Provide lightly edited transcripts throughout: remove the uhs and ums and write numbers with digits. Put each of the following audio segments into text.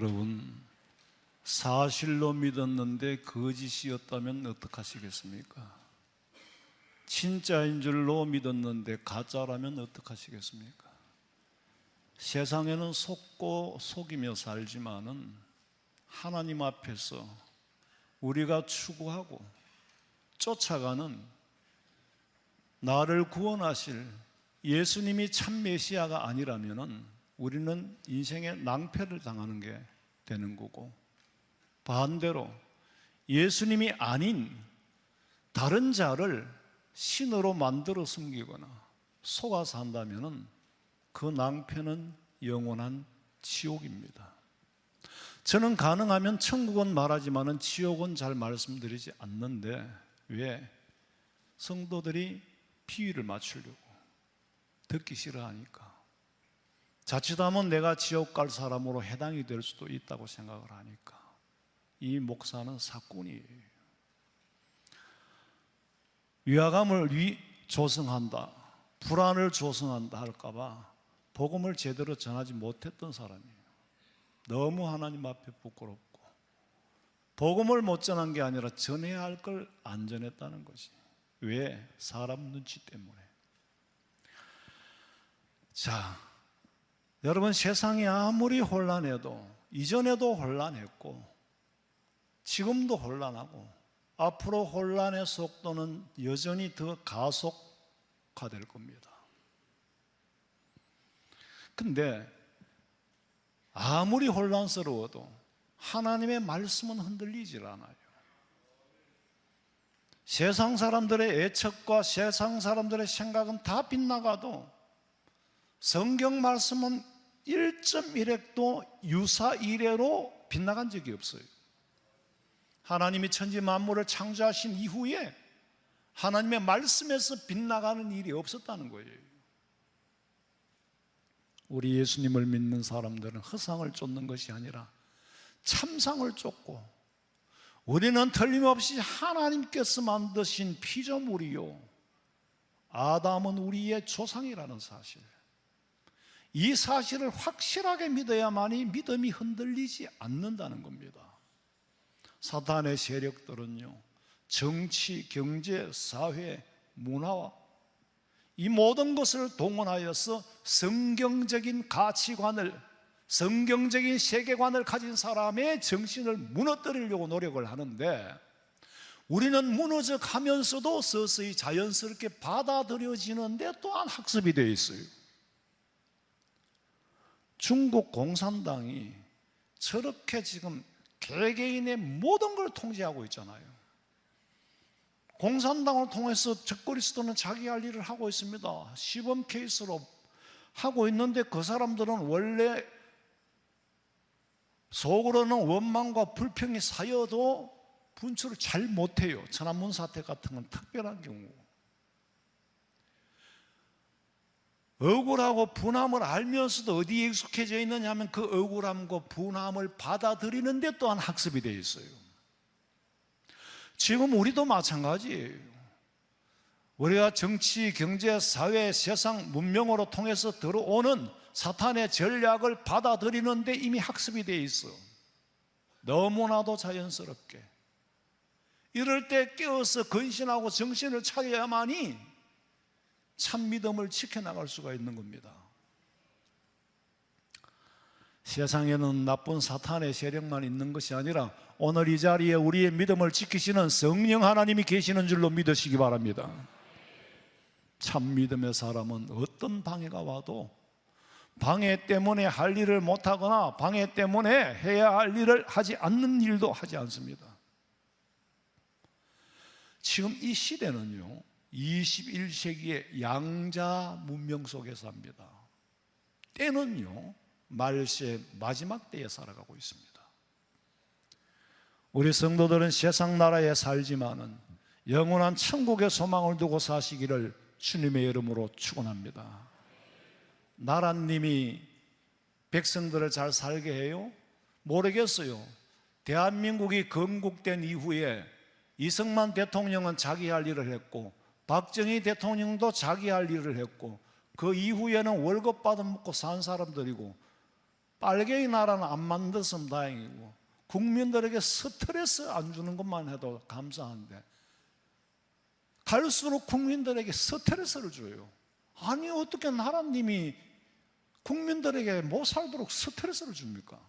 여러분, 사실로 믿었는데 거짓이었다면 어떡하시겠습니까? 진짜인 줄로 믿었는데 가짜라면 어떡하시겠습니까? 세상에는 속고 속이며 살지만은 하나님 앞에서 우리가 추구하고 쫓아가는 나를 구원하실 예수님이 참 메시아가 아니라면은 우리는 인생의 낭패를 당하는 게 되는 거고, 반대로 예수님이 아닌 다른 자를 신으로 만들어 숨기거나 속아 산다면은 그 낭패는 영원한 지옥입니다. 저는 가능하면 천국은 말하지만은 지옥은 잘 말씀드리지 않는데, 왜? 성도들이 비위를 맞추려고, 듣기 싫어하니까. 자칫하면 내가 지옥 갈 사람으로 해당이 될 수도 있다고 생각을 하니까. 이 목사는 사꾼이에요. 위화감을 조성한다, 불안을 조성한다 할까봐 복음을 제대로 전하지 못했던 사람이에요. 너무 하나님 앞에 부끄럽고, 복음을 못 전한 게 아니라 전해야 할 걸 안 전했다는 거지. 왜? 사람 눈치 때문에. 자, 여러분, 세상이 아무리 혼란해도, 이전에도 혼란했고 지금도 혼란하고 앞으로 혼란의 속도는 여전히 더 가속화될 겁니다. 근데 아무리 혼란스러워도 하나님의 말씀은 흔들리질 않아요. 세상 사람들의 애착과 세상 사람들의 생각은 다 빗나가도 성경 말씀은 1.1획도 유사 이래로 빗나간 적이 없어요. 하나님이 천지 만물을 창조하신 이후에 하나님의 말씀에서 빗나가는 일이 없었다는 거예요. 우리 예수님을 믿는 사람들은 허상을 쫓는 것이 아니라 참상을 쫓고, 우리는 틀림없이 하나님께서 만드신 피조물이요, 아담은 우리의 조상이라는 사실, 이 사실을 확실하게 믿어야만이 믿음이 흔들리지 않는다는 겁니다. 사탄의 세력들은요, 정치, 경제, 사회, 문화와 이 모든 것을 동원하여서 성경적인 가치관을, 성경적인 세계관을 가진 사람의 정신을 무너뜨리려고 노력을 하는데, 우리는 무너져 가면서도 서서히 자연스럽게 받아들여지는데 또한 학습이 되어 있어요. 중국 공산당이 저렇게 지금 개개인의 모든 걸 통제하고 있잖아요. 공산당을 통해서 적그리스도는 자기 할 일을 하고 있습니다. 시범 케이스로 하고 있는데, 그 사람들은 원래 속으로는 원망과 불평이 쌓여도 분출을 잘 못해요. 천안문 사태 같은 건 특별한 경우. 억울하고 분함을 알면서도 어디에 익숙해져 있느냐 하면 그 억울함과 분함을 받아들이는데 또한 학습이 되어 있어요. 지금 우리도 마찬가지예요. 우리가 정치, 경제, 사회, 세상, 문명으로 통해서 들어오는 사탄의 전략을 받아들이는데 이미 학습이 되어 있어. 너무나도 자연스럽게. 이럴 때 깨어서 근신하고 정신을 차려야만이 참 믿음을 지켜나갈 수가 있는 겁니다. 세상에는 나쁜 사탄의 세력만 있는 것이 아니라 오늘 이 자리에 우리의 믿음을 지키시는 성령 하나님이 계시는 줄로 믿으시기 바랍니다. 참 믿음의 사람은 어떤 방해가 와도 방해 때문에 할 일을 못하거나 방해 때문에 해야 할 일을 하지 않는 일도 하지 않습니다. 지금 이 시대는요, 21세기의 양자 문명 속에 삽니다. 때는요, 말세 마지막 때에 살아가고 있습니다. 우리 성도들은 세상 나라에 살지만은 영원한 천국의 소망을 두고 사시기를 주님의 이름으로 축원합니다. 나라님이 백성들을 잘 살게 해요? 모르겠어요. 대한민국이 건국된 이후에 이승만 대통령은 자기 할 일을 했고, 박정희 대통령도 자기 할 일을 했고, 그 이후에는 월급 받아먹고 산 사람들이고, 빨갱이 나라는 안 만들었으면 다행이고 국민들에게 스트레스 안 주는 것만 해도 감사한데 갈수록 국민들에게 스트레스를 줘요. 아니 어떻게 나라님이 국민들에게 못 살도록 스트레스를 줍니까?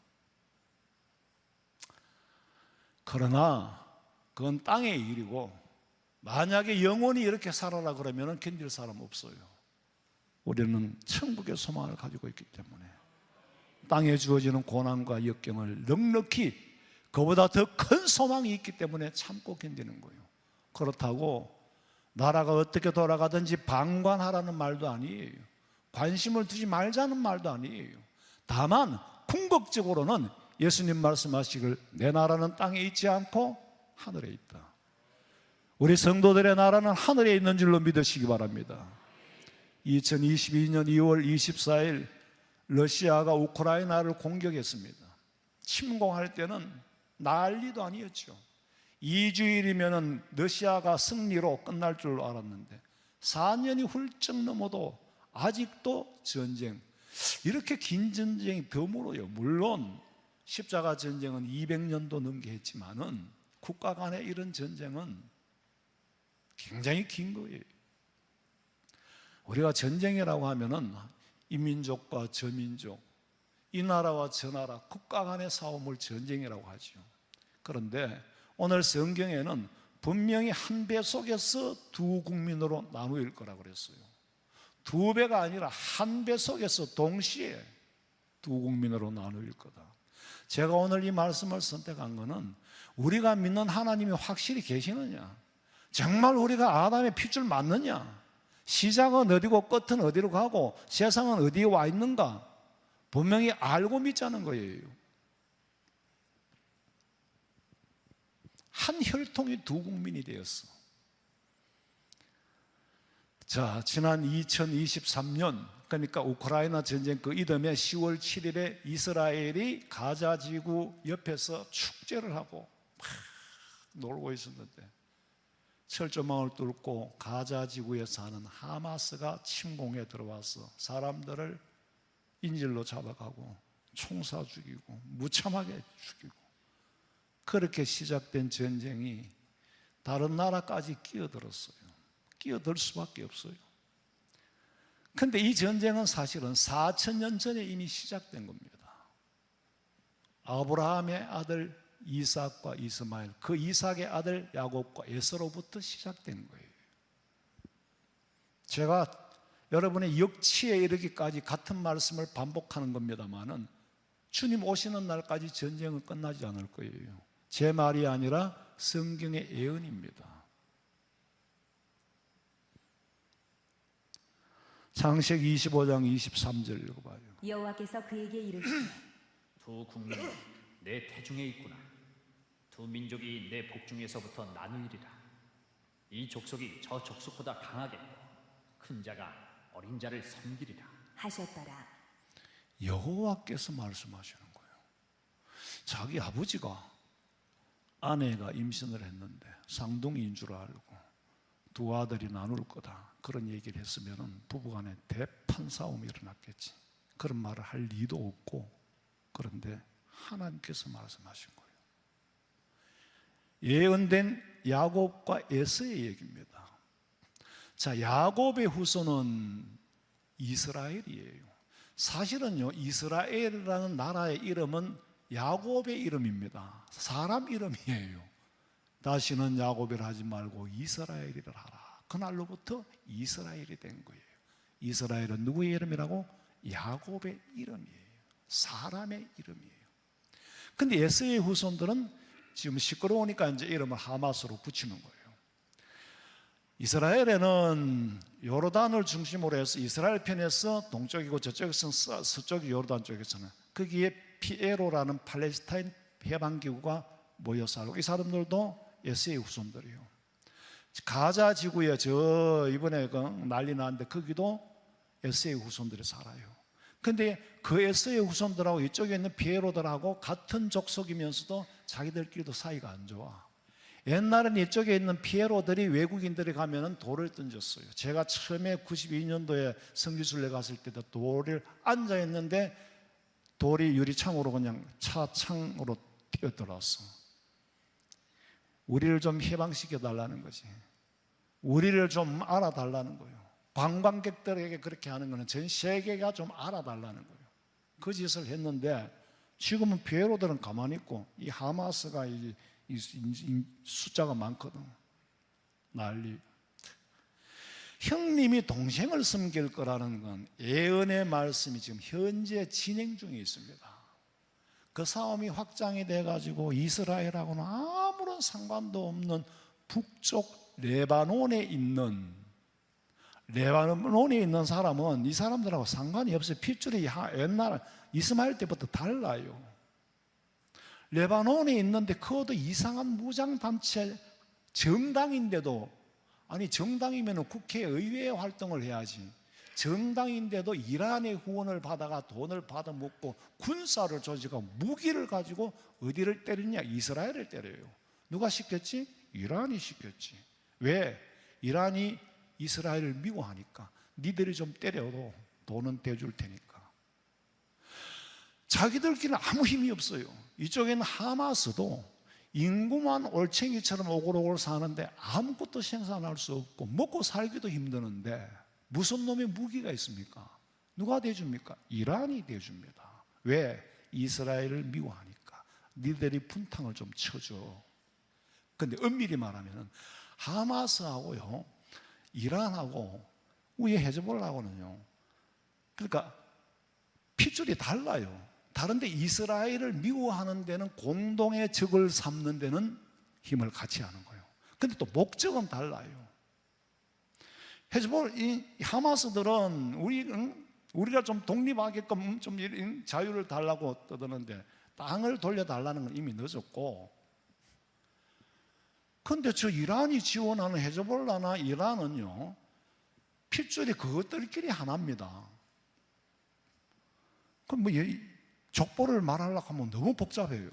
그러나 그건 땅의 일이고 만약에 영원히 이렇게 살아라 그러면 견딜 사람 없어요. 우리는 천국의 소망을 가지고 있기 때문에 땅에 주어지는 고난과 역경을 넉넉히 그보다 더 큰 소망이 있기 때문에 참고 견디는 거예요. 그렇다고 나라가 어떻게 돌아가든지 방관하라는 말도 아니에요. 관심을 두지 말자는 말도 아니에요. 다만 궁극적으로는 예수님 말씀하시길 내 나라는 땅에 있지 않고 하늘에 있다. 우리 성도들의 나라는 하늘에 있는 줄로 믿으시기 바랍니다. 2022년 2월 24일 러시아가 우크라이나를 공격했습니다. 침공할 때는 난리도 아니었죠. 2주일이면 러시아가 승리로 끝날 줄 알았는데 4년이 훌쩍 넘어도 아직도 전쟁, 이렇게 긴 전쟁이 드물어요. 물론 십자가 전쟁은 200년도 넘게 했지만은 국가 간의 이런 전쟁은 굉장히 긴 거예요. 우리가 전쟁이라고 하면은 이 민족과 저 민족, 이 나라와 저 나라, 국가 간의 싸움을 전쟁이라고 하죠. 그런데 오늘 성경에는 분명히 한 배 속에서 두 국민으로 나누일 거라고 그랬어요. 두 배가 아니라 한 배 속에서 동시에 두 국민으로 나누일 거다. 제가 오늘 이 말씀을 선택한 것은 우리가 믿는 하나님이 확실히 계시느냐, 정말 우리가 아담의 핏줄 맞느냐, 시작은 어디고 끝은 어디로 가고 세상은 어디에 와 있는가 분명히 알고 믿자는 거예요. 한 혈통이 두 국민이 되었어. 자, 지난 2023년, 그러니까 우크라이나 전쟁 그 이듬해 10월 7일에 이스라엘이 가자 지구 옆에서 축제를 하고 막 놀고 있었는데 철조망을 뚫고 가자 지구에 사는 하마스가 침공에 들어와서 사람들을 인질로 잡아가고 총 쏴 죽이고 무참하게 죽이고, 그렇게 시작된 전쟁이 다른 나라까지 끼어들었어요. 끼어들 수밖에 없어요. 그런데 이 전쟁은 사실은 4,000년 전에 이미 시작된 겁니다. 아브라함의 아들 이삭과 이스마엘, 그 이삭의 아들 야곱과 에서로부터 시작된 거예요. 제가 여러분의 역치에 이르기까지 같은 말씀을 반복하는 겁니다만은 주님 오시는 날까지 전쟁은 끝나지 않을 거예요. 제 말이 아니라 성경의 예언입니다. 창세기 25장 23절 읽어봐요. 여호와께서 그에게 이르시되 두 국민이 내 태중에 있구나. 두 민족이 내 복중에서부터 나누리라. 이 족속이 저 족속보다 강하겠고 큰 자가 어린 자를 섬기리라 하셨더라. 여호와께서 말씀하시는 거예요. 자기 아버지가 아내가 임신을 했는데 쌍둥이인 줄 알고 두 아들이 나눌 거다, 그런 얘기를 했으면 부부간에 대판 싸움이 일어났겠지. 그런 말을 할 리도 없고, 그런데 하나님께서 말씀하신 거예요. 예언된 야곱과 에서의 얘기입니다. 자, 야곱의 후손은 이스라엘이에요. 사실은요, 이스라엘이라는 나라의 이름은 야곱의 이름입니다. 사람 이름이에요. 다시는 야곱이라 하지 말고 이스라엘이라 하라. 그날로부터 이스라엘이 된 거예요. 이스라엘은 누구의 이름이라고? 야곱의 이름이에요. 사람의 이름이에요. 근데 에서의 후손들은 지금 시끄러우니까 이제 이름을 하마스로 붙이는 거예요. 이스라엘에는 요르단을 중심으로 해서 이스라엘 편에서 동쪽이고 저쪽에서는 서쪽 요르단 쪽에서는 거기에 피에로라는 팔레스타인 해방기구가 모여 살고, 이 사람들도 에서의 후손들이에요. 가자 지구에 저 이번에 그 난리 났는데 거기도 에서의 후손들이 살아요. 근데 그 에서의 후손들하고 이쪽에 있는 피에로들하고 같은 족속이면서도 자기들끼리도 사이가 안 좋아. 옛날엔 이쪽에 있는 피에로들이 외국인들이 가면은 돌을 던졌어요. 제가 처음에 92년도에 성지순례 갔을 때도 돌을 앉아 있는데 돌이 유리창으로 그냥 차 창으로 뛰어들어왔어. 우리를 좀 해방시켜 달라는 거지. 우리를 좀 알아달라는 거예요. 관광객들에게 그렇게 하는 거는 전 세계가 좀 알아달라는 거예요. 그 짓을 했는데 지금은 피에로들은 가만히 있고 이 하마스가 이 숫자가 많거든. 난리. 형님이 동생을 섬길 거라는 건 예언의 말씀이 지금 현재 진행 중에 있습니다. 그 싸움이 확장이 돼가지고 이스라엘하고는 아무런 상관도 없는 북쪽 레바논에 있는 사람은 이 사람들하고 상관이 없어요. 핏줄이 옛날 이스마엘 때부터 달라요. 레바논에 있는데 그것도 이상한 무장단체 정당인데도, 아니 정당이면 국회의회 활동을 해야지, 정당인데도 이란의 후원을 받아가 돈을 받아먹고 군사를 조직하고 무기를 가지고 어디를 때리냐? 이스라엘을 때려요. 누가 시켰지? 이란이 시켰지. 왜? 이란이 이스라엘을 미워하니까. 니들이 좀 때려도 돈은 대줄 테니까. 자기들끼리는 아무 힘이 없어요. 이쪽에는 하마스도 인구만 올챙이처럼 오글오글 사는데 아무것도 생산할 수 없고 먹고 살기도 힘드는데 무슨 놈의 무기가 있습니까? 누가 대줍니까? 이란이 대줍니다. 왜? 이스라엘을 미워하니까. 니들이 분탕을 좀 쳐줘. 근데 엄밀히 말하면 하마스하고요, 이란하고 우리 헤즈볼라하고는요, 그러니까 핏줄이 달라요. 다른데 이스라엘을 미워하는 데는 공동의 적을 삼는 데는 힘을 같이 하는 거예요. 근데 또 목적은 달라요. 헤즈볼, 이 하마스들은 우리가 좀 독립하게끔 좀 자유를 달라고 떠드는데 땅을 돌려달라는 건 이미 늦었고, 근데 저 이란이 지원하는 헤즈볼라나 이란은요, 핏줄이 그것들끼리 하나입니다. 그럼 뭐 족보를 말하려고 하면 너무 복잡해요.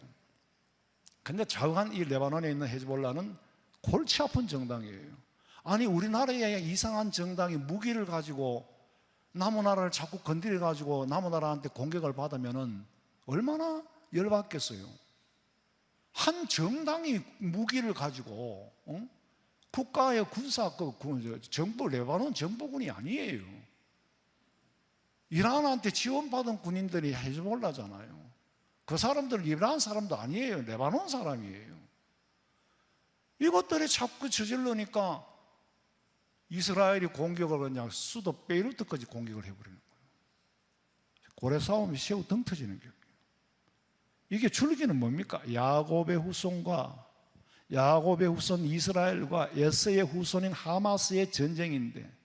근데 좌우한 이 레바논에 있는 헤즈볼라는 골치 아픈 정당이에요. 아니 우리나라의 이상한 정당이 무기를 가지고 남의 나라를 자꾸 건드려 가지고 남의 나라한테 공격을 받으면은 얼마나 열받겠어요. 한 정당이 무기를 가지고 국가의 군사 정부, 레바논 정부군이 아니에요. 이란한테 지원받은 군인들이 헤즈볼라잖아요. 그 사람들은 이란 사람도 아니에요. 레바논 사람이에요. 이것들이 자꾸 저질러니까 이스라엘이 공격을 그냥 수도 베이루트까지 공격을 해버리는 거예요. 고래 싸움이 새우 등 터지는 격이에요. 이게 줄기는 뭡니까? 야곱의 후손과 야곱의 후손 이스라엘과 에서의 후손인 하마스의 전쟁인데,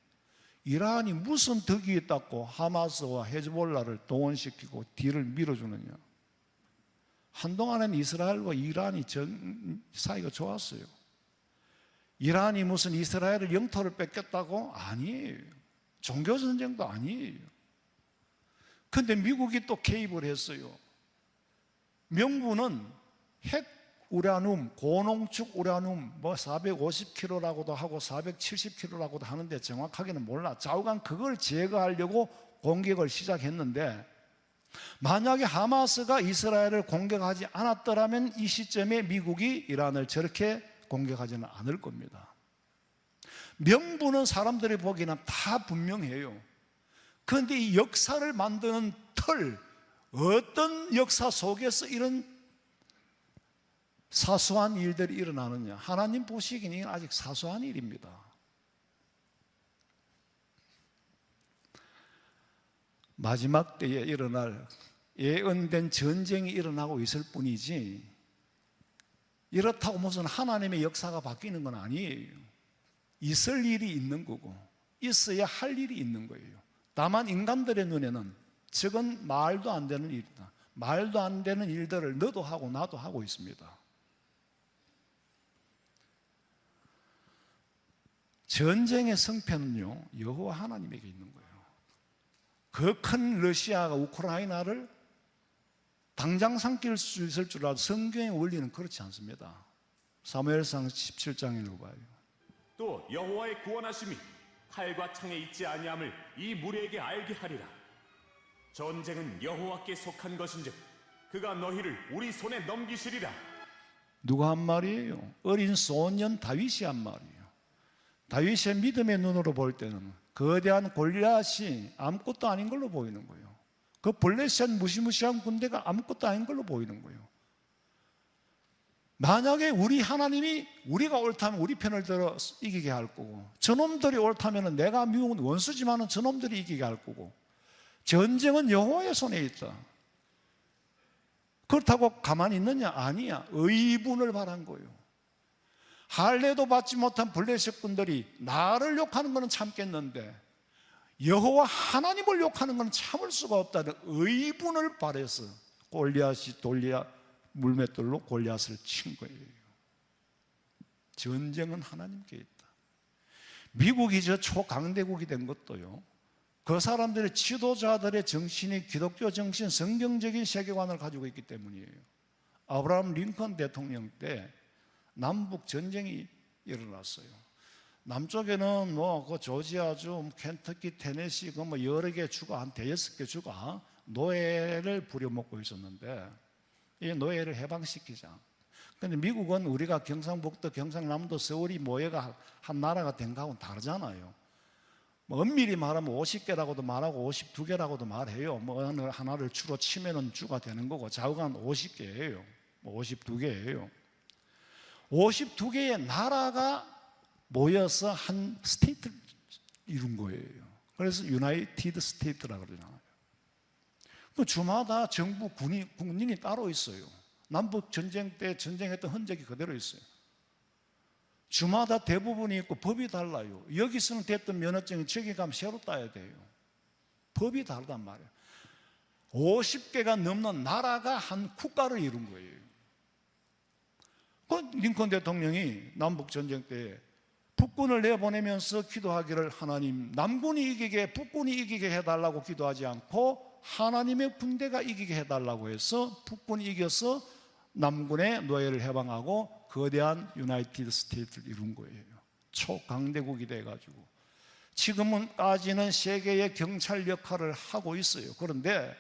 이란이 무슨 덕이 있다고 하마스와 헤즈볼라를 동원시키고 뒤를 밀어주느냐? 한동안은 이스라엘과 이란이 사이가 좋았어요. 이란이 무슨 이스라엘의 영토를 뺏겼다고? 아니에요. 종교전쟁도 아니에요. 그런데 미국이 또 개입을 했어요. 명분은 핵 우라늄, 고농축 우라늄 450kg라고도 하고 470kg라고도 하는데 정확하게는 몰라. 좌우간 그걸 제거하려고 공격을 시작했는데, 만약에 하마스가 이스라엘을 공격하지 않았더라면 이 시점에 미국이 이란을 저렇게 공격하지는 않을 겁니다. 명분은 사람들이 보기에는 다 분명해요. 그런데 이 역사를 만드는 틀, 어떤 역사 속에서 이런 사소한 일들이 일어나느냐? 하나님 보시기에는 아직 사소한 일입니다. 마지막 때에 일어날 예언된 전쟁이 일어나고 있을 뿐이지, 이렇다고 무슨 하나님의 역사가 바뀌는 건 아니에요. 있을 일이 있는 거고 있어야 할 일이 있는 거예요. 다만 인간들의 눈에는 저건 말도 안 되는 일이다. 말도 안 되는 일들을 너도 하고 나도 하고 있습니다. 전쟁의 성패는요, 여호와 하나님에게 있는 거예요. 그 큰 러시아가 우크라이나를 당장 삼킬 수 있을 줄 알아도 성경의 원리는 그렇지 않습니다. 사무엘상 17장 읽어봐요. 또 여호와의 구원하심이 칼과 창에 있지 아니함을 이 무리에게 알게 하리라. 전쟁은 여호와께 속한 것인즉 그가 너희를 우리 손에 넘기시리라. 누가 한 말이에요? 어린 소년 다윗이 한 말이에요. 다윗의 믿음의 눈으로 볼 때는 거대한 골리앗이 아무것도 아닌 걸로 보이는 거예요. 그 블레셋 무시무시한 군대가 아무것도 아닌 걸로 보이는 거예요. 만약에 우리 하나님이 우리가 옳다면 우리 편을 들어 이기게 할 거고, 저놈들이 옳다면 내가 미운 원수지만은 저놈들이 이기게 할 거고, 전쟁은 여호와의 손에 있다. 그렇다고 가만히 있느냐? 아니야. 의분을 바란 거예요. 할례도 받지 못한 블레셋 군들이 나를 욕하는 것은 참겠는데 여호와 하나님을 욕하는 것은 참을 수가 없다는 의분을 바래서 골리앗이 물맷돌로 골리앗을 친 거예요. 전쟁은 하나님께 있다. 미국이 저 초강대국이 된 것도요, 그 사람들의 지도자들의 정신이 기독교 정신, 성경적인 세계관을 가지고 있기 때문이에요. 아브라함 링컨 대통령 때 남북 전쟁이 일어났어요. 남쪽에는 그 조지아주, 켄터키, 테네시 여러 개 주가, 한 5개 주가 노예를 부려먹고 있었는데, 이 노예를 해방시키자. 근데 미국은 우리가 경상북도, 경상남도, 서울이 모여가 한 나라가 된 거하고는 다르잖아요. 엄밀히 말하면 50개라고도 말하고 52개라고도 말해요. 어느 하나를 주로 치면은 주가 되는 거고, 좌우가 50개예요. 52개예요. 52개의 나라가 모여서 한 스테이트를 이룬 거예요. 그래서 유나이티드 스테이트라고 그러잖아요. 그 주마다 정부 군인이 따로 있어요. 남북 전쟁 때 전쟁했던 흔적이 그대로 있어요. 주마다 대부분이 있고 법이 달라요. 여기서는 됐던 면허증이 저기 가면 새로 따야 돼요. 법이 다르단 말이에요. 50개가 넘는 나라가 한 국가를 이룬 거예요. 그 링컨 대통령이 남북 전쟁 때 북군을 내보내면서 기도하기를, 하나님 남군이 이기게, 북군이 이기게 해달라고 기도하지 않고 하나님의 군대가 이기게 해달라고 해서 북군이 이겨서 남군의 노예를 해방하고 거대한 유나이티드 스테이트를 이룬 거예요. 초강대국이 돼가지고 지금은까지는 세계의 경찰 역할을 하고 있어요. 그런데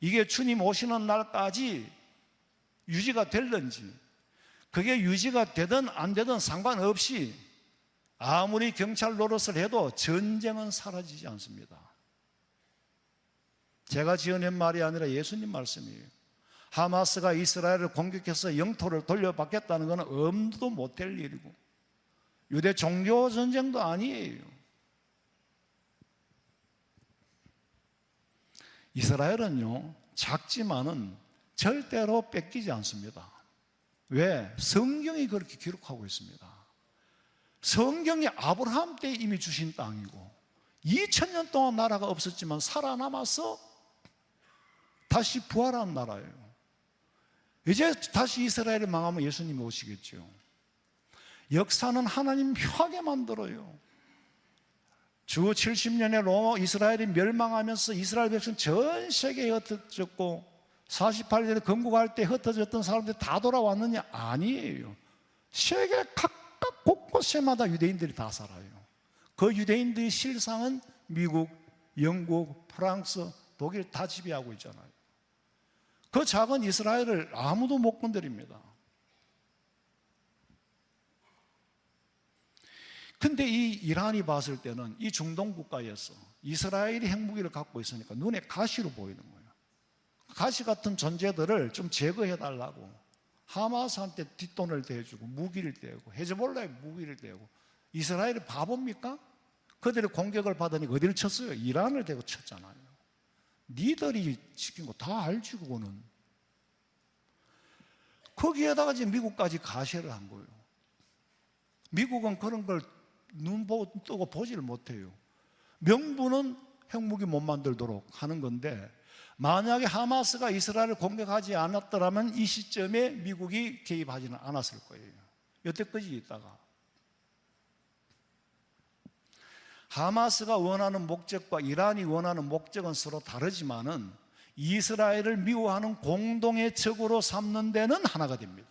이게 주님 오시는 날까지 유지가 될는지, 그게 유지가 되든 안 되든 상관없이 아무리 경찰 노릇을 해도 전쟁은 사라지지 않습니다. 제가 지어낸 말이 아니라 예수님 말씀이에요. 하마스가 이스라엘을 공격해서 영토를 돌려받겠다는 것은 엄두도 못 될 일이고, 유대 종교 전쟁도 아니에요. 이스라엘은요, 작지만은 절대로 뺏기지 않습니다. 왜? 성경이 그렇게 기록하고 있습니다. 성경이 아브라함 때 이미 주신 땅이고 2000년 동안 나라가 없었지만 살아남아서 다시 부활한 나라예요. 이제 다시 이스라엘이 망하면 예수님이 오시겠죠. 역사는 하나님 묘하게 만들어요. 주 70년에 로마 이스라엘이 멸망하면서 이스라엘 백성 전 세계에 흩어졌고 48년에 건국할 때 흩어졌던 사람들이 다 돌아왔느냐? 아니에요. 세계 각각 곳곳에마다 유대인들이 다 살아요. 그 유대인들의 실상은 미국, 영국, 프랑스, 독일 다 지배하고 있잖아요. 그 작은 이스라엘을 아무도 못 건드립니다. 근데 이 이란이 봤을 때는 이 중동 국가에서 이스라엘이 핵무기를 갖고 있으니까 눈에 가시로 보이는 거예요. 가시 같은 존재들을 좀 제거해 달라고 하마스한테 뒷돈을 대주고 무기를 대고 헤즈볼라에 무기를 대고. 이스라엘이 바보입니까? 그들의 공격을 받으니까 어디를 쳤어요? 이란을 대고 쳤잖아요. 니들이 시킨 거 다 알지 그거는. 거기에다가 지금 미국까지 가세를 한 거예요. 미국은 그런 걸 눈 뜨고 보지를 못해요. 명분은 핵무기 못 만들도록 하는 건데, 만약에 하마스가 이스라엘을 공격하지 않았더라면 이 시점에 미국이 개입하지는 않았을 거예요. 여태까지 있다가. 하마스가 원하는 목적과 이란이 원하는 목적은 서로 다르지만은 이스라엘을 미워하는 공동의 적으로 삼는 데는 하나가 됩니다.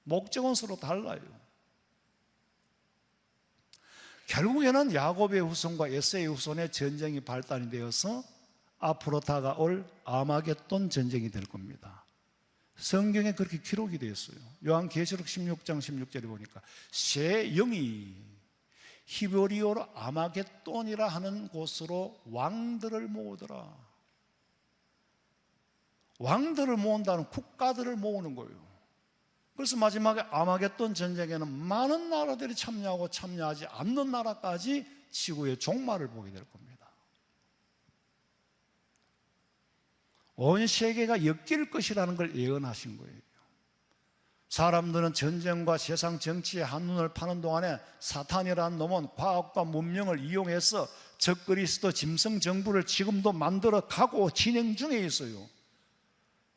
목적은 서로 달라요. 결국에는 야곱의 후손과 에사의 후손의 전쟁이 발단이 되어서 앞으로 다가올 아마겟돈 전쟁이 될 겁니다. 성경에 그렇게 기록이 되어 있어요. 요한계시록 16장 16절에 보니까 새 영이 히브리어로 아마겟돈이라 하는 곳으로 왕들을 모으더라. 왕들을 모은다는 국가들을 모으는 거예요. 그래서 마지막에 아마겟돈 전쟁에는 많은 나라들이 참여하고 참여하지 않는 나라까지 지구의 종말을 보게 될 겁니다. 온 세계가 엮일 것이라는 걸 예언하신 거예요. 사람들은 전쟁과 세상 정치에 한눈을 파는 동안에 사탄이라는 놈은 과학과 문명을 이용해서 적그리스도 짐승 정부를 지금도 만들어 가고 진행 중에 있어요.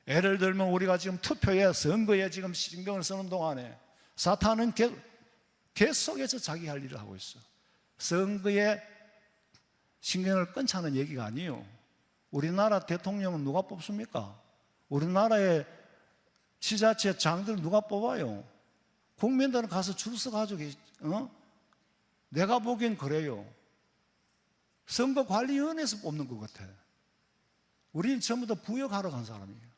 예를 들면 우리가 지금 투표에 선거에 지금 신경을 쓰는 동안에 사탄은 계속해서 자기 할 일을 하고 있어. 선거에 신경을 끊자는 얘기가 아니에요. 우리나라 대통령은 누가 뽑습니까? 우리나라의 지자체 장들은 누가 뽑아요? 국민들은 가서 줄 서가지고 내가 보기엔 그래요. 선거관리위원회에서 뽑는 것 같아. 우리는 전부 다 부역하러 간 사람이에요.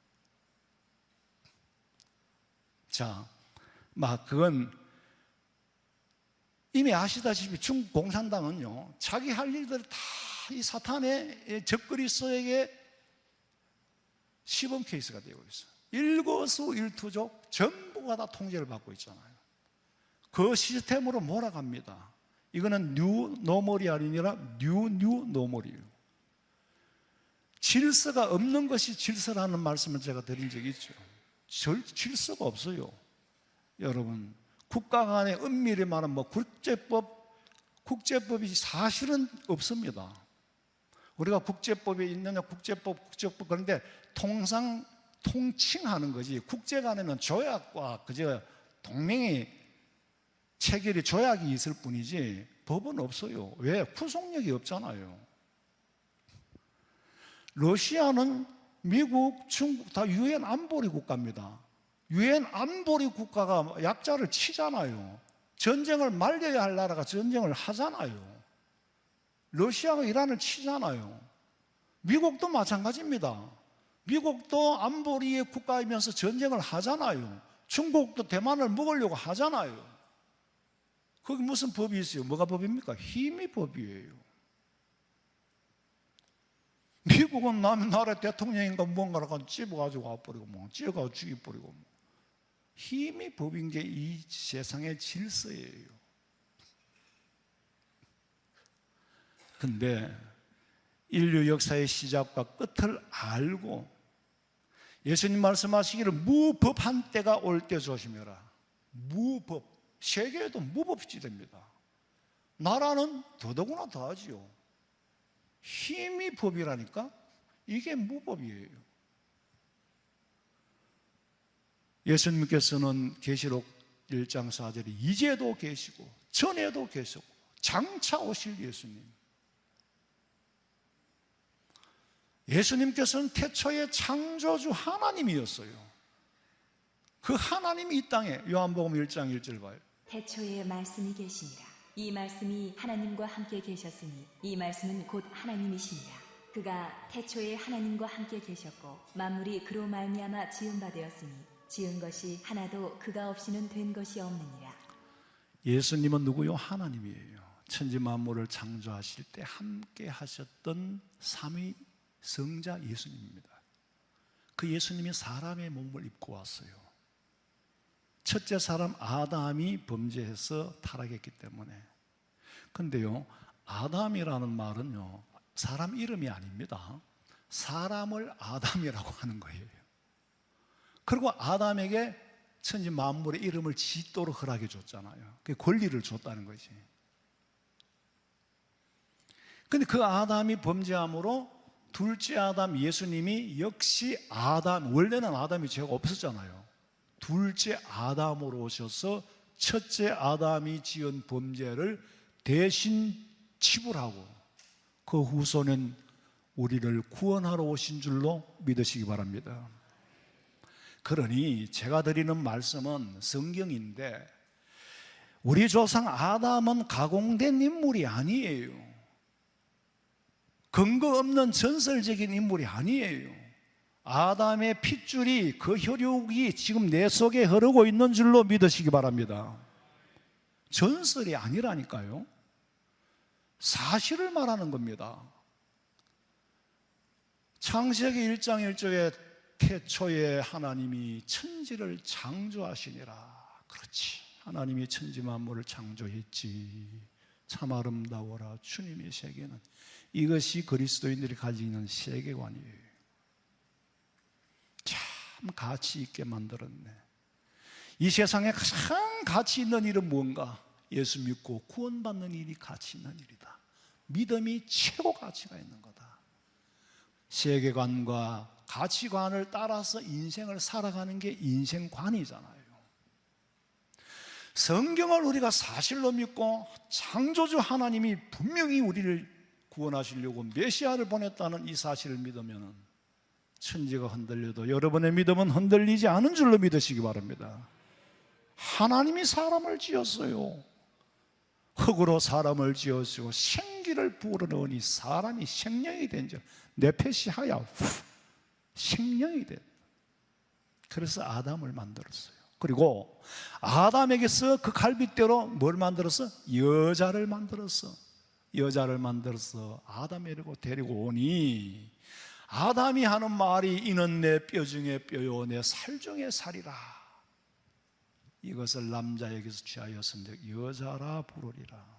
자, 그건 이미 아시다시피 중국 공산당은요, 자기 할 일들을 다 이 사탄의 적그리스도에게 시범 케이스가 되고 있어요. 일거수일투족 전부가 다 통제를 받고 있잖아요. 그 시스템으로 몰아갑니다. 이거는 뉴 노멀이 아니라 뉴 노멀이에요. 질서가 없는 것이 질서라는 말씀을 제가 드린 적이 있죠. 질서가 없어요. 여러분, 국가 간의 은밀히 말하면 국제법이 사실은 없습니다. 우리가 국제법이 있느냐, 국제법, 그런데 통칭하는 거지. 국제 간에는 조약과 그저 동맹이 체결이 조약이 있을 뿐이지 법은 없어요. 왜? 구속력이 없잖아요. 러시아는 미국, 중국 다 유엔 안보리 국가입니다. 유엔 안보리 국가가 약자를 치잖아요. 전쟁을 말려야 할 나라가 전쟁을 하잖아요. 러시아가 이란을 치잖아요. 미국도 마찬가지입니다. 미국도 안보리의 국가이면서 전쟁을 하잖아요. 중국도 대만을 먹으려고 하잖아요. 거기 무슨 법이 있어요? 뭐가 법입니까? 힘이 법이에요. 미국은 남의 나라 대통령인가 뭔가를 찝어가지고 와버리고 찝어가지고 죽여버리고 힘이 법인 게 이 세상의 질서예요. 근데 인류 역사의 시작과 끝을 알고 예수님 말씀하시기를 무법한 때가 올 때 조심해라. 무법. 세계에도 무법시대입니다. 나라는 더더구나 더하지요. 힘이 법이라니까 이게 무법이에요. 예수님께서는 계시록 1장 4절에 이제도 계시고 전에도 계시고 장차 오실 예수님. 예수님께서는 태초의 창조주 하나님이었어요. 그 하나님이 이 땅에 요한복음 1장 1절 봐요. 태초에 말씀이 계시니라. 이 말씀이 하나님과 함께 계셨으니 이 말씀은 곧 하나님이시니라. 그가 태초에 하나님과 함께 계셨고 만물이 그로 말미암아 지은 바 되었으니 지은 것이 하나도 그가 없이는 된 것이 없느니라. 예수님은 누구요? 하나님이에요. 천지 만물을 창조하실 때 함께 하셨던 삼위 성자 예수님입니다. 그 예수님이 사람의 몸을 입고 왔어요. 첫째 사람 아담이 범죄해서 타락했기 때문에. 근데요, 아담이라는 말은요, 사람 이름이 아닙니다. 사람을 아담이라고 하는 거예요. 그리고 아담에게 천지 만물의 이름을 짓도록 허락해 줬잖아요. 그 권리를 줬다는 거지. 근데 그 아담이 범죄함으로 둘째 아담 예수님이 역시 아담, 원래는 아담이 죄가 없었잖아요. 둘째 아담으로 오셔서 첫째 아담이 지은 범죄를 대신 치불하고 그 후손은 우리를 구원하러 오신 줄로 믿으시기 바랍니다. 그러니 제가 드리는 말씀은 성경인데 우리 조상 아담은 가공된 인물이 아니에요. 근거 없는 전설적인 인물이 아니에요. 아담의 핏줄이 그 혈육이 지금 내 속에 흐르고 있는 줄로 믿으시기 바랍니다. 전설이 아니라니까요. 사실을 말하는 겁니다. 창세기 1장 1절에 태초에 하나님이 천지를 창조하시니라. 그렇지. 하나님이 천지 만물을 창조했지. 참 아름다워라. 주님의 세계는. 이것이 그리스도인들이 가지고 있는 세계관이에요. 참 가치 있게 만들었네. 이 세상에 가장 가치 있는 일은 무언가? 예수 믿고 구원받는 일이 가치 있는 일이다. 믿음이 최고 가치가 있는 거다. 세계관과 가치관을 따라서 인생을 살아가는 게 인생관이잖아요. 성경을 우리가 사실로 믿고 창조주 하나님이 분명히 우리를 구원하시려고 메시아를 보냈다는 이 사실을 믿으면 천지가 흔들려도 여러분의 믿음은 흔들리지 않은 줄로 믿으시기 바랍니다. 하나님이 사람을 지었어요. 흙으로 사람을 지었고 생기를 불어넣으니 사람이 생명이 된 줄 네페시하야 생명이 됐다. 그래서 아담을 만들었어요. 그리고 아담에게서 그 갈빗대로 뭘 만들었어? 여자를 만들었어. 여자를 만들어서 아담에게로 데리고 오니 아담이 하는 말이 이는 내 뼈 중에 뼈요 내 살 중에 살이라. 이것을 남자에게서 취하였은즉 여자라 부르리라.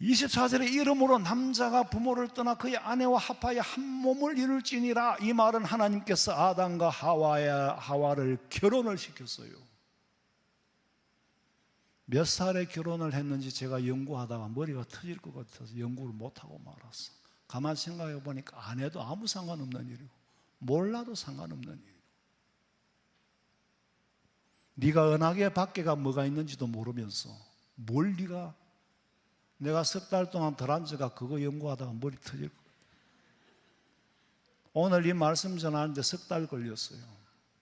24절에 이름으로 남자가 부모를 떠나 그의 아내와 합하여 한 몸을 이룰지니라. 이 말은 하나님께서 아담과 하와를 결혼을 시켰어요. 몇 살에 결혼을 했는지 제가 연구하다가 머리가 터질 것 같아서 연구를 못하고 말았어. 가만히 생각해 보니까 안 해도 아무 상관없는 일이고 몰라도 상관없는 일이고 네가 은하계 밖에가 뭐가 있는지도 모르면서 뭘 네가 내가 석 달 동안 덜 앉아가 그거 연구하다가 머리 터질 거야. 오늘 이 말씀 전하는데 석 달 걸렸어요.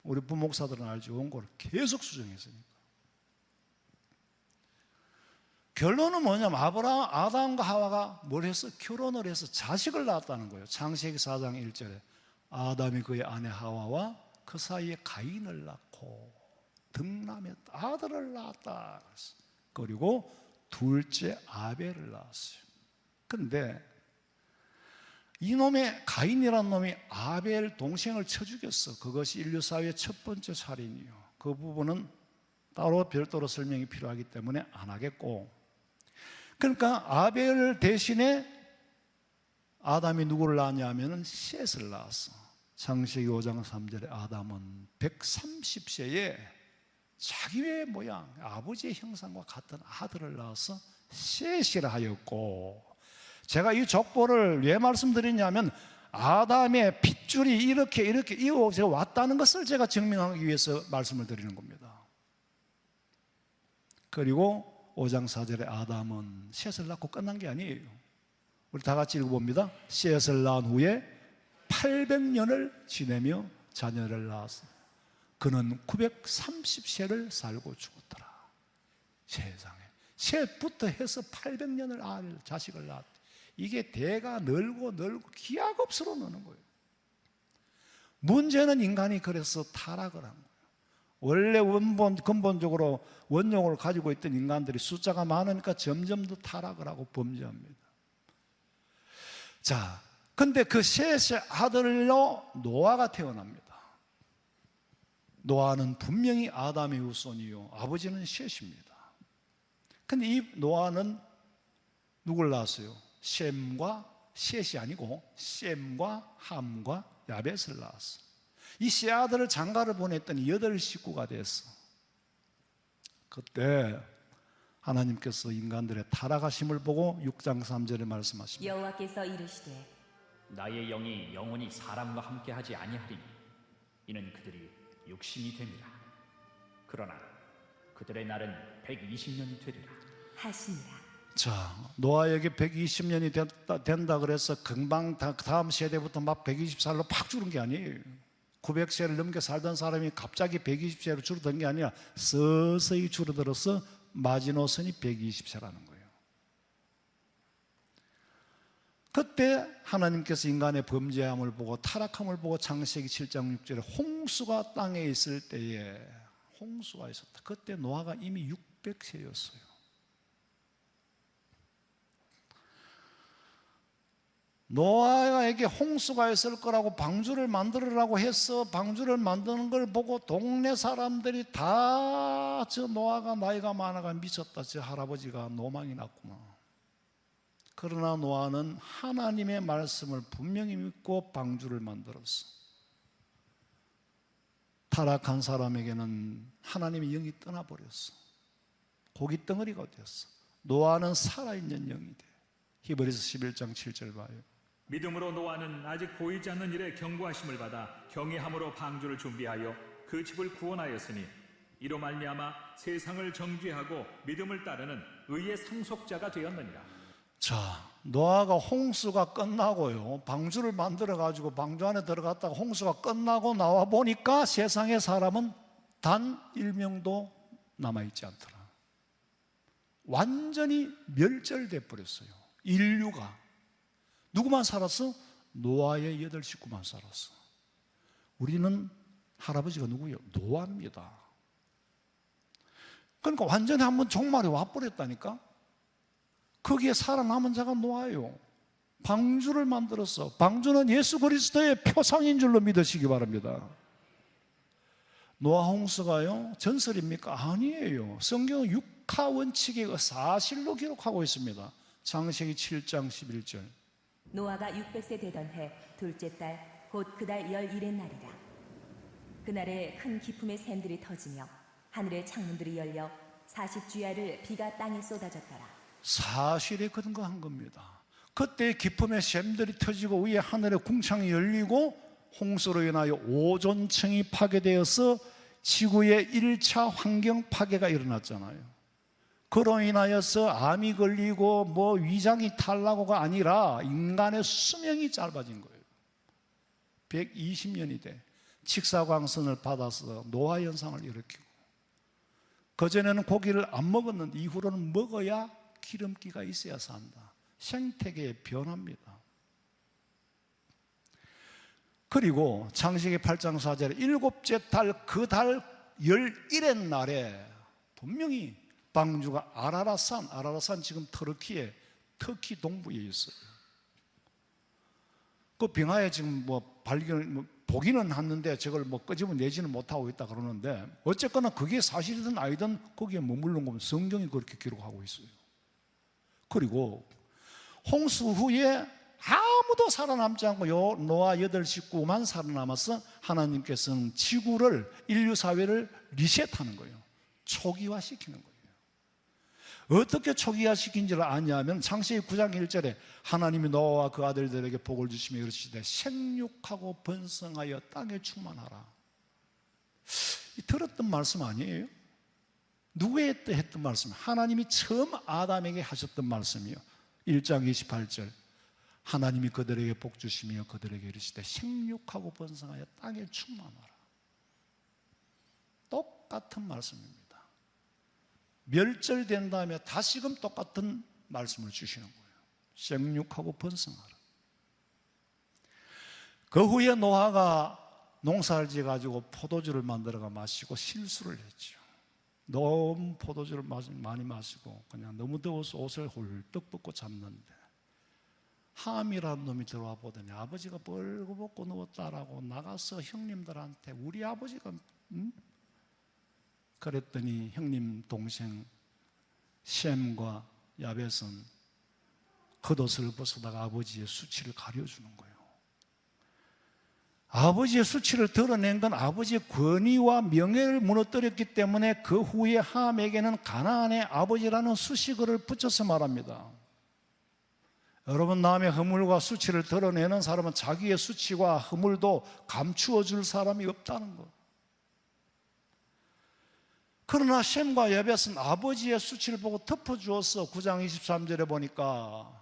우리 부목사들은 알죠. 원고를 계속 수정했으니까. 결론은 뭐냐면 아담과 하와가 뭘 했어? 결혼을 해서 자식을 낳았다는 거예요. 창세기 4장 1절에 아담이 그의 아내 하와와 그 사이에 가인을 낳고 등남의 아들을 낳았다. 그리고 둘째 아벨을 낳았어요. 그런데 이놈의 가인이라는 놈이 아벨 동생을 쳐 죽였어. 그것이 인류 사회의 첫 번째 살인이요. 그 부분은 따로 별도로 설명이 필요하기 때문에 안 하겠고, 그러니까 아벨 대신에 아담이 누구를 낳았냐 하면 셋을 낳았어. 창세기 5장 3절에 아담은 130세에 자기의 모양, 아버지의 형상과 같은 아들을 낳아서 셋이라 하였고, 제가 이 족보를 왜 말씀드리냐면 아담의 핏줄이 이렇게 이어져 왔다는 것을 제가 증명하기 위해서 말씀을 드리는 겁니다. 그리고 5장 4절에 아담은 셋을 낳고 끝난 게 아니에요. 우리 다 같이 읽어봅니다. 셋을 낳은 후에 800년을 지내며 자녀를 낳았습니다. 그는 930세를 살고 죽었더라. 세상에 셋부터 해서 800년을 자식을 낳았다. 이게 대가 늘고 기하급수로 느는 거예요. 문제는 인간이 그래서 타락을 한 거예요. 원래 근본적으로 원흉을 가지고 있던 인간들이 숫자가 많으니까 점점 더 타락을 하고 범죄합니다. 자, 근데 그 셋의 아들로 노아가 태어납니다. 노아는 분명히 아담의 후손이요, 아버지는 셋입니다. 근데 이 노아는 누굴 낳았어요? 셋이 아니고 셈과 함과 야벳을 낳았어. 이 세 아들을 장가를 보냈더니 8 식구가 됐어. 그때 하나님께서 인간들의 타락하심을 보고 6장 3절에 말씀하십니다. 여호와께서 이르시되 나의 영이 영원히 사람과 함께하지 아니하리니 이는 그들이 육신이 됨이라. 그러나 그들의 날은 120년이 되리라 하시니라. 자, 노아에게 120년이 된다 그래서 금방 다음 세대부터 막 120살로 팍 줄은 게 아니에요. 900세를 넘게 살던 사람이 갑자기 120세로 줄어든 게 아니라 서서히 줄어들어서 마지노선이 120세라는 거예요. 그때 하나님께서 인간의 범죄함을 보고 타락함을 보고 창세기 7장 6절에 홍수가 땅에 있을 때에 홍수가 있었다. 그때 노아가 이미 600세였어요. 노아에게 홍수가 있을 거라고 방주를 만들으라고 해서 방주를 만드는 걸 보고 동네 사람들이 다 저 노아가 나이가 많아가 미쳤다. 저 할아버지가 노망이 났구나. 그러나 노아는 하나님의 말씀을 분명히 믿고 방주를 만들었어. 타락한 사람에게는 하나님의 영이 떠나버렸어. 고기 덩어리가 되었어. 노아는 살아있는 영이 돼. 히브리서 11장 7절 봐요. 믿음으로 노아는 아직 보이지 않는 일에 경고하심을 받아 경외함으로 방주를 준비하여 그 집을 구원하였으니 이로 말미암아 세상을 정죄하고 믿음을 따르는 의의 상속자가 되었느니라. 자, 노아가 홍수가 끝나고요, 방주를 만들어 가지고 방주 안에 들어갔다가 홍수가 끝나고 나와 보니까 세상의 사람은 단 1명도 남아있지 않더라. 완전히 멸절돼 버렸어요. 인류가. 누구만 살았어? 노아의 8 식구만 살았어. 우리는 할아버지가 누구예요? 노아입니다. 그러니까 완전히 한번 종말이 와버렸다니까. 거기에 살아남은 자가 노아예요. 방주를 만들었어. 방주는 예수 그리스도의 표상인 줄로 믿으시기 바랍니다. 노아 홍수가요 전설입니까? 아니에요. 성경은 육하 원칙의 사실로 기록하고 있습니다. 창세기 7장 11절. 노아가 600세 되던 해 둘째 달 곧 그달 11의 날이라. 그날에 큰 기품의 샘들이 터지며 하늘의 창문들이 열려 40주야를 비가 땅에 쏟아졌더라. 사실에 근거한 겁니다. 그때 기품의 샘들이 터지고 위에 하늘의 궁창이 열리고 홍수로 인하여 오존층이 파괴되어서 지구의 1차 환경 파괴가 일어났잖아요. 그로 인하여서 암이 걸리고 뭐 위장이 탈나고가 아니라 인간의 수명이 짧아진 거예요. 120년이 돼 직사광선을 받아서 노화 현상을 일으키고, 그전에는 고기를 안 먹었는데 이후로는 먹어야 기름기가 있어야 산다. 생태계의 변화입니다. 그리고 창세기 8장 4절에 7째 달 그 달 11의 날에 분명히 방주가 아라라산 지금 터키 동부에 있어요. 그 빙하에 지금 보기는 했는데 저걸 끄집어내지는 못하고 있다 그러는데, 어쨌거나 그게 사실이든 아니든 거기에 머무른 거면 성경이 그렇게 기록하고 있어요. 그리고 홍수 후에 아무도 살아남지 않고 노아 8 식구만 살아남아서 하나님께서는 지구를, 인류 사회를 리셋하는 거예요. 초기화시키는 거예요. 어떻게 초기화시킨지를 아냐면 창세기 9장 1절에 하나님이 노아와 그 아들들에게 복을 주시며 이르시되 생육하고 번성하여 땅에 충만하라. 들었던 말씀 아니에요? 누구에게 했던 말씀? 하나님이 처음 아담에게 하셨던 말씀이요. 1장 28절 하나님이 그들에게 복 주시며 그들에게 이르시되 생육하고 번성하여 땅에 충만하라. 똑같은 말씀입니다. 멸절된 다음에 다시금 똑같은 말씀을 주시는 거예요. 생육하고 번성하라. 그 후에 노아가 농사를 지어가지고 포도주를 만들어가 마시고 실수를 했죠. 너무 포도주를 많이 마시고 그냥 너무 더워서 옷을 홀떡 벗고 잤는데 함이라는 놈이 들어와 보더니 아버지가 벌거벗고 누웠다라고 나가서 형님들한테 우리 아버지가 그랬더니 형님 동생 셈과 야벳은 겉옷을 벗어다가 아버지의 수치를 가려주는 거예요. 아버지의 수치를 드러낸 건 아버지의 권위와 명예를 무너뜨렸기 때문에 그 후에 함에게는 가나안의 아버지라는 수식어를 붙여서 말합니다. 여러분, 남의 허물과 수치를 드러내는 사람은 자기의 수치와 허물도 감추어 줄 사람이 없다는 것. 그러나 셈과 야벳은 아버지의 수치를 보고 덮어주었어. 9장 23절에 보니까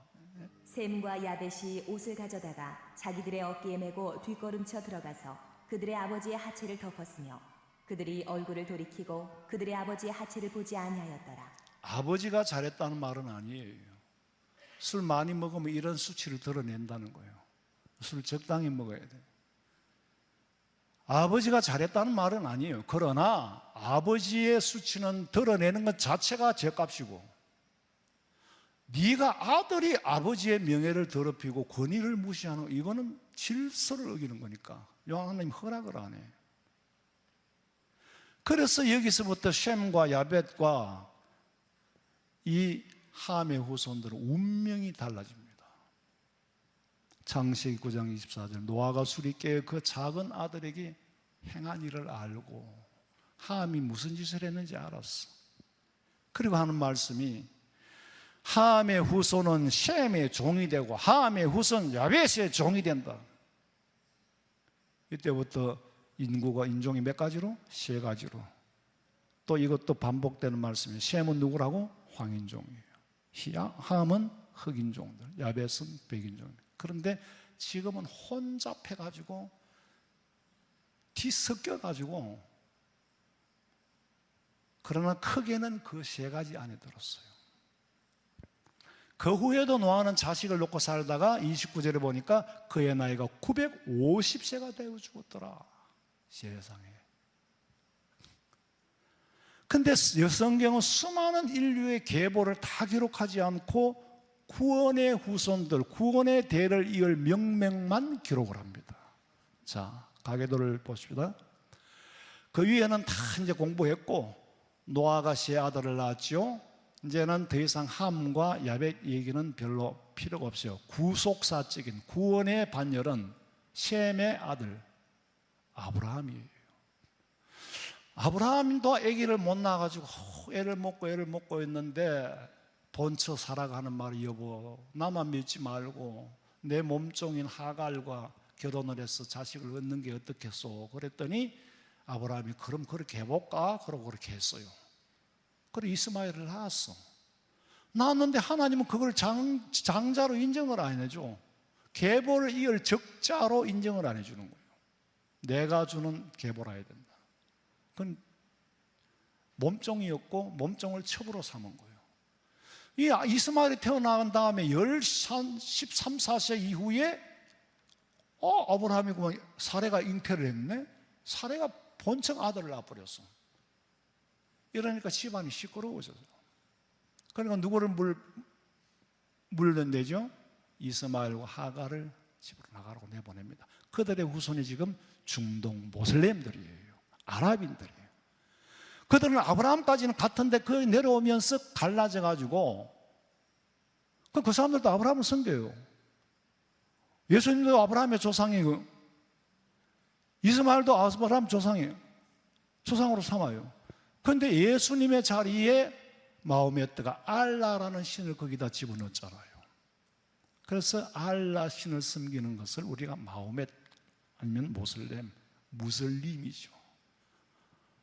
셈과 야벳이 옷을 가져다가 자기들의 어깨에 메고 뒷걸음쳐 들어가서 그들의 아버지의 하체를 덮었으며 그들이 얼굴을 돌이키고 그들의 아버지의 하체를 보지 아니하였더라. 아버지가 잘했다는 말은 아니에요. 술 많이 먹으면 이런 수치를 드러낸다는 거예요. 술 적당히 먹어야 돼. 아버지가 잘했다는 말은 아니에요. 그러나 아버지의 수치는 드러내는 것 자체가 죄값이고, 네가 아들이 아버지의 명예를 더럽히고 권위를 무시하는 거, 이거는 질서를 어기는 거니까 하나님 허락을 안 해. 그래서 여기서부터 셈과 야벳과 이 함의 후손들은 운명이 달라집니다. 창세기 9장 24절, 노아가 술이 깨어 그 작은 아들에게 행한 일을 알고 함이 무슨 짓을 했는지 알았어. 그리고 하는 말씀이 함의 후손은 셈의 종이 되고 함의 후손 야벳의 종이 된다. 이때부터 인종이 몇 가지로? 세 가지로. 또 이것도 반복되는 말씀이에요. 셈은 누구라고? 황인종이에요. 함은 흑인종들, 야벳은 백인종. 그런데 지금은 혼잡해가지고 뒤섞여가지고, 그러나 크게는 그 세 가지 안에 들었어요. 그 후에도 노아는 자식을 놓고 살다가 29절에 보니까 그의 나이가 950세가 되어 죽었더라. 세상에. 근데 성경은 수많은 인류의 계보를 다 기록하지 않고 구원의 후손들, 구원의 대를 이을 명맥만 기록을 합니다. 자, 가계도를 보십시다. 그 위에는 다 이제 공부했고, 노아가 세 아들을 낳았죠. 이제는 더 이상 함과 야벳 얘기는 별로 필요가 없어요. 구속사적인 구원의 반열은 셈의 아들 아브라함이에요. 아브라함도 아기를 못 낳아가지고 애를 먹고 있는데 본처 살아가는 말이, 여보 나만 믿지 말고 내 몸종인 하갈과 결혼을 해서 자식을 얻는 게 어떻겠소? 그랬더니 아브라함이 그럼 그렇게 해볼까? 그러고 그렇게 했어요. 그래 이스마엘을 낳았어. 낳았는데 하나님은 그걸 장자로 인정을 안 해줘. 계보를 이을 적자로 인정을 안 해주는 거예요. 내가 주는 계보라 해야 된다. 그건 몸종이었고 몸종을 첩으로 삼은 거예요. 이 이스마엘이 태어난 다음에 13, 14세 이후에 아브라함이 그만 사레가 잉태를 했네? 사레가 본청 아들을 낳아버렸어. 이러니까 집안이 시끄러워져서. 그러니까 누구를 물는데죠? 이스마엘과 하갈을 집으로 나가라고 내보냅니다. 그들의 후손이 지금 중동 모슬렘들이에요. 아랍인들이에요. 그들은 아브라함까지는 같은데 그 내려오면서 갈라져가지고 그 사람들도 아브라함을 섬겨요. 예수님도 아브라함의 조상이고 이스마엘도 아브라함 조상이에요. 조상으로 삼아요. 그런데 예수님의 자리에 마호메트가 알라라는 신을 거기다 집어넣었잖아요. 그래서 알라 신을 섬기는 것을 우리가 마호메트 아니면 무슬림이죠.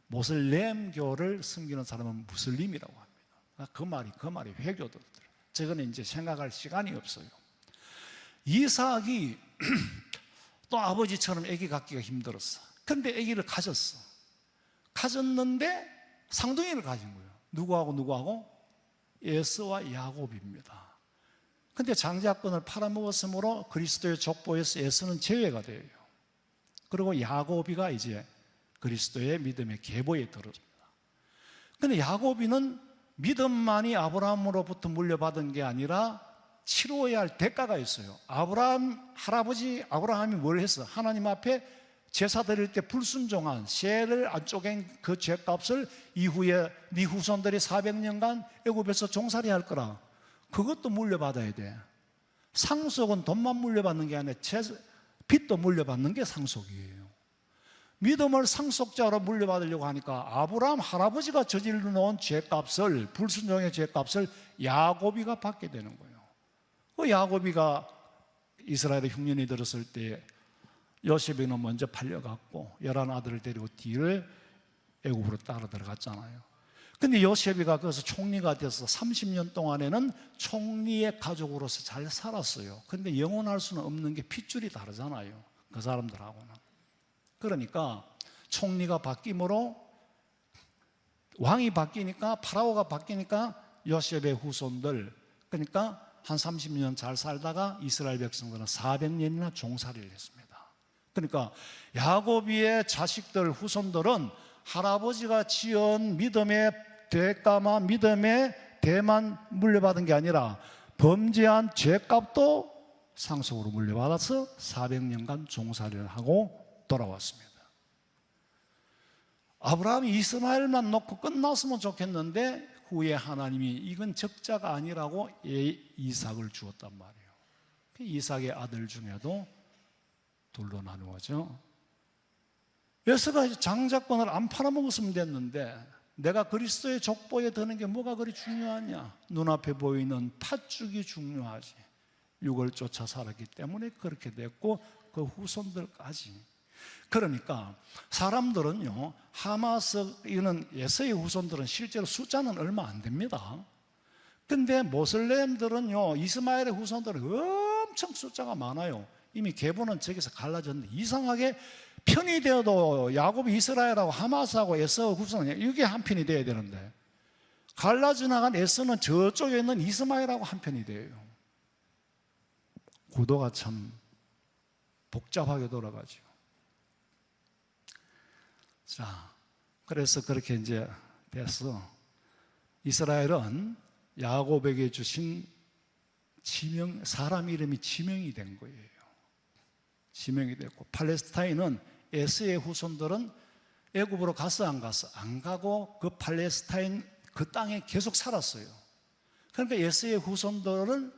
모슬렘교를 섬기는 사람은 무슬림이라고 합니다. 그 말이 회교도들. 저거는 이제 생각할 시간이 없어요. 이삭이 또 아버지처럼 아기 갖기가 힘들었어. 그런데 아기를 가졌는데 쌍둥이를 가진 거예요. 누구하고? 에서와 야곱입니다. 그런데 장자권을 팔아먹었으므로 그리스도의 족보에서 에서는 제외가 돼요. 그리고 야곱이가 이제 그리스도의 믿음의 계보에 들어집니다. 그런데 야곱이는 믿음만이 아브라함으로부터 물려받은 게 아니라 치러야 할 대가가 있어요. 할아버지 아브라함이 뭘 했어? 하나님 앞에 제사 드릴 때 불순종한 쇠를 안 쪼갠 그 죄값을 이후에 네 후손들이 400년간 애굽에서 종살이 할 거라. 그것도 물려받아야 돼. 상속은 돈만 물려받는 게 아니라 빚도 물려받는 게 상속이에요. 믿음을 상속자로 물려받으려고 하니까 아브라함 할아버지가 저질러 놓은 죄값을, 불순종의 죄값을 야곱이가 받게 되는 거예요. 그 야곱이가 이스라엘의 흉년이 들었을 때 요셉이는 먼저 팔려갔고 11 아들을 데리고 뒤를 애굽으로 따라 들어갔잖아요. 근데 요셉이가 거기서 총리가 돼서 30년 동안에는 총리의 가족으로서 잘 살았어요. 근데 영원할 수는 없는 게 핏줄이 다르잖아요. 그 사람들하고는. 그러니까 총리가 바뀜으로 왕이 바뀌니까 파라오가 바뀌니까 요셉의 후손들, 그러니까 한 30년 잘 살다가 이스라엘 백성들은 400년이나 종살이를 했습니다. 그러니까 야곱의 자식들, 후손들은 할아버지가 지은 믿음의 대가마, 믿음의 대만 물려받은 게 아니라 범죄한 죄값도 상속으로 물려받아서 400년간 종살이를 하고 돌아왔습니다. 아브라함이 이스마엘만 놓고 끝났으면 좋겠는데 후에 하나님이 이건 적자가 아니라고 이삭을 주었단 말이에요. 이삭의 아들 중에도 둘로 나누어져. 에서가 장자권을 안 팔아먹었으면 됐는데 내가 그리스도의 족보에 드는 게 뭐가 그리 중요하냐? 눈앞에 보이는 팥죽이 중요하지. 육을 쫓아 살았기 때문에 그렇게 됐고 그 후손들까지. 그러니까 사람들은요, 하마스 이는 에서의 후손들은 실제로 숫자는 얼마 안 됩니다. 근데 모슬렘들은요, 이스마엘의 후손들은 엄청 숫자가 많아요. 이미 계보는 저기서 갈라졌는데 이상하게 편이 되어도 야곱이 이스라엘하고 하마스하고 에서 후손은 이게 한 편이 돼야 되는데 갈라져 나간 에서는 저쪽에 있는 이스마엘하고 한 편이 돼요. 구도가 참 복잡하게 돌아가죠. 자, 그래서 그렇게 이제 돼서 이스라엘은 야곱에게 주신 지명, 사람 이름이 지명이 된 거예요. 지명이 됐고, 팔레스타인은 에서의 후손들은 애굽으로 갔어 안 갔어? 안 가고 그 팔레스타인 그 땅에 계속 살았어요. 그러니까 에서의 후손들은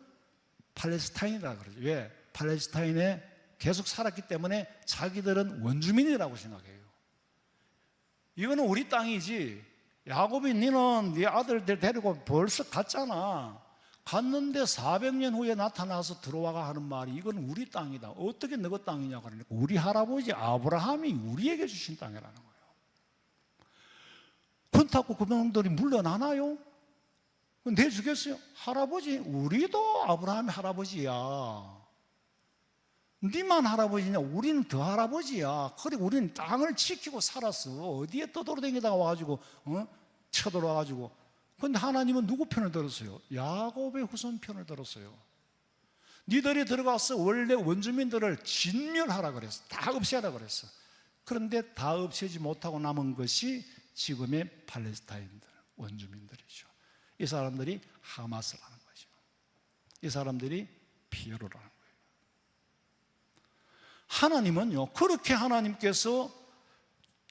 팔레스타인이라고 그러죠. 왜? 팔레스타인에 계속 살았기 때문에 자기들은 원주민이라고 생각해요. 이거는 우리 땅이지. 야곱이 너는 네 아들들 데리고 벌써 갔잖아. 갔는데 400년 후에 나타나서 들어와가 하는 말이 이건 우리 땅이다. 어떻게 너희 땅이냐고 그러니까 우리 할아버지 아브라함이 우리에게 주신 땅이라는 거예요. 그렇다고 그분들이 물러나나요? 내주겠어요? 할아버지, 우리도 아브라함의 할아버지야. 니만 할아버지냐? 우리는 더 할아버지야. 그리고 우리는 땅을 지키고 살았어. 어디에 떠돌아다니다가 와가지고 쳐들어와가지고. 그런데 하나님은 누구 편을 들었어요? 야곱의 후손 편을 들었어요. 니들이 들어가서 원래 원주민들을 진멸하라 그랬어. 다 없애라 그랬어. 그런데 다 없애지 못하고 남은 것이 지금의 팔레스타인들, 원주민들이죠. 이 사람들이 하마스라는 거죠. 이 사람들이 피에로라는 거예요. 하나님은요, 그렇게 하나님께서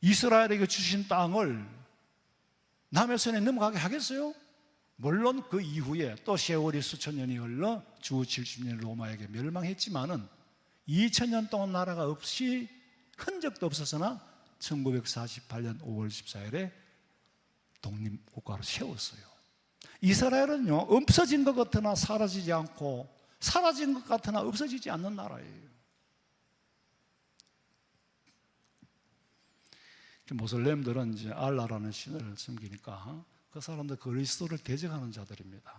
이스라엘에게 주신 땅을 남의 손에 넘어가게 하겠어요? 물론 그 이후에 또 세월이 수천 년이 흘러 주 70년 로마에게 멸망했지만은 2000년 동안 나라가 없이 흔적도 없었으나 1948년 5월 14일에 독립국가로 세웠어요. 이스라엘은요, 없어진 것 같으나 사라지지 않고 사라진 것 같으나 없어지지 않는 나라예요. 모슬렘들은 이제 알라라는 신을 섬기니까 그 사람들 그리스도를 대적하는 자들입니다.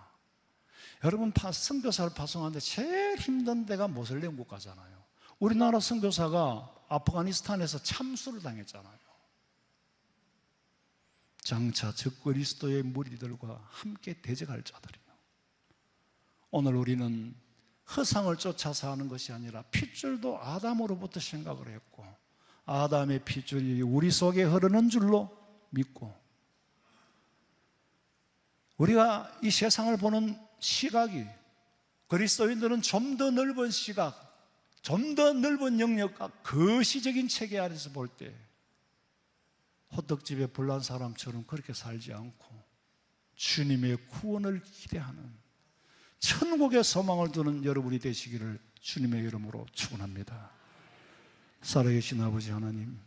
여러분, 선교사를 파송하는데 제일 힘든 데가 모슬렘 국가잖아요. 우리나라 선교사가 아프가니스탄에서 참수를 당했잖아요. 장차 적그리스도의 무리들과 함께 대적할 자들이에요. 오늘 우리는 허상을 쫓아서 하는 것이 아니라 핏줄도 아담으로부터 생각을 했고 아담의 핏줄이 우리 속에 흐르는 줄로 믿고 우리가 이 세상을 보는 시각이 그리스도인들은 좀 더 넓은 시각, 좀 더 넓은 영역과 거시적인 체계 안에서 볼 때 호떡집에 불난 사람처럼 그렇게 살지 않고 주님의 구원을 기대하는 천국의 소망을 두는 여러분이 되시기를 주님의 이름으로 축원합니다. 살아계신 아버지 하나님,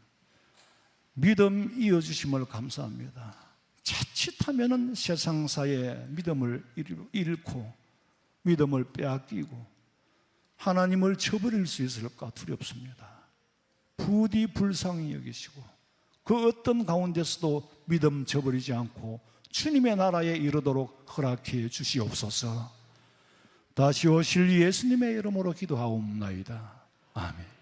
믿음 이어주심을 감사합니다. 자칫하면은 세상사의 믿음을 잃고 믿음을 빼앗기고 하나님을 저버릴 수 있을까 두렵습니다. 부디 불쌍히 여기시고 그 어떤 가운데서도 믿음 저버리지 않고 주님의 나라에 이르도록 허락해 주시옵소서. 다시 오실 예수님의 이름으로 기도하옵나이다. 아멘.